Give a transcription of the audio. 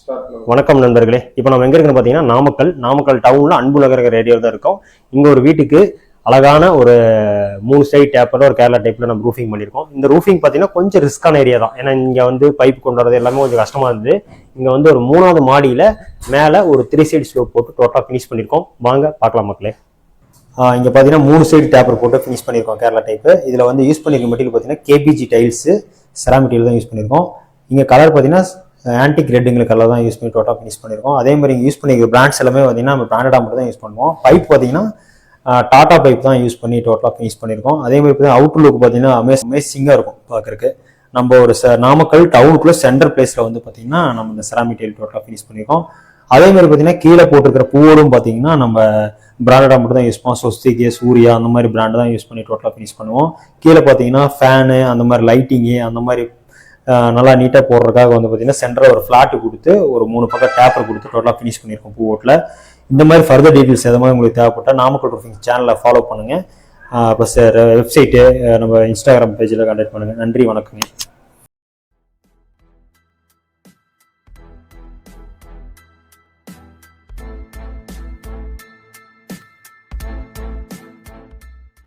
வணக்கம் நண்பர்களே. இப்போ நம்ம எங்க இருக்குன்னு பார்த்தீங்கன்னா நாமக்கல் டவுன்ல அன்புலகர் ஏரியாவில் தான் இருக்கோம். இங்க ஒரு வீட்டுக்கு அழகான ஒரு 3 சைட் டேப்பர் ஒரு கேரளா டைப்ல நம்ம ரூஃபிங் பண்ணியிருக்கோம். இந்த ரூஃபிங் பார்த்தீங்கன்னா கொஞ்சம் ரிஸ்கான ஏரியா தான். ஏன்னா இங்க வந்து பைப் கொண்டு வரது எல்லாமே கொஞ்சம் கஷ்டமா இருந்தது. இங்க வந்து ஒரு 3வது மாடியில மேல ஒரு 3 சைடு ஸ்லோப் போட்டு டோட்டலா ஃபினிஷ் பண்ணியிருக்கோம். வாங்க பார்க்கலாம் மக்களே. இங்க பாத்தீங்கன்னா 3 சைடு டேப்பர் போட்டு ஃபினிஷ் பண்ணியிருக்கோம் கேரளா டைப். இதுல வந்து யூஸ் பண்ணிருக்க மெட்டீரியல் பார்த்தீங்கன்னா கேபிஜி டைல்ஸ் செரா மெட்டீரியல் தான் யூஸ் பண்ணியிருக்கோம். இங்க கலர் பார்த்தீங்கன்னா ஆன்டிக் ரெட்டுங்கிற கலர் தான் யூஸ் பண்ணி டோட்டா ஃபினிஷ் பண்ணியிருக்கோம். அதே மாதிரி இங்கே யூஸ் பண்ணிக்கிற பிராண்ட்ஸ் எல்லாமே பார்த்தீங்கன்னா நம்ம பிராண்டடாக மட்டும் தான் யூஸ் பண்ணுவோம். பைப் பார்த்தீங்கன்னா டாடா பைப் தான் யூஸ் பண்ணி டோட்டலாக ஃபினிஷ் பண்ணியிருக்கோம். அதே மாதிரி பார்த்தீங்கன்னா அவுட் லுக் பார்த்தீங்கன்னா அமேசிங்காக இருக்கும் பார்க்கறதுக்கு. நம்ம ஒரு நாமக்கல் டவுனுக்குள்ள சென்டர் பிளேஸில் வந்து பார்த்தீங்கன்னா நம்ம இந்த செரா மெட்டீரியல் டோட்டலாக ஃபினிஷ் பண்ணியிருக்கோம். அதே மாதிரி பார்த்தீங்கன்னா கீழே போட்டிருக்கிற பூவோடும் பார்த்தீங்கன்னா நம்ம பிராண்டடாக மட்டும் தான் யூஸ் பண்ணுவோம். சொஸ்திகே, சூர்யா அந்த மாதிரி பிராண்டு தான் யூஸ் பண்ணி டோட்டலாக ஃபினிஷ் பண்ணுவோம். கீழே பார்த்தீங்கன்னா ஃபேனு அந்த மாதிரி லைட்டிங்கு அந்த மாதிரி நல்லா நீட்டாக போடுறதுக்காக வந்து பார்த்தீங்கன்னா சென்டரில் ஒரு ஃப்ளாட்டு கொடுத்து ஒரு 3 பக்கம் டேப்பர் கொடுத்து டோட்டலாக ஃபினிஷ் பண்ணியிருக்கோம் பூவோட்டில். இந்த மாதிரி ஃபர்தர் டீட்டெயில்ஸ் எது மாதிரி உங்களுக்கு தேவைப்பட்டால் நாமக்கல் ரூஃபிங் சேனலை ஃபாலோ பண்ணுங்கள். ப்ளஸ் வெப்சைட்டு நம்ம இன்ஸ்டாகிராம் பேஜில் கான்டாக்ட் பண்ணுங்கள். நன்றி, வணக்கங்க.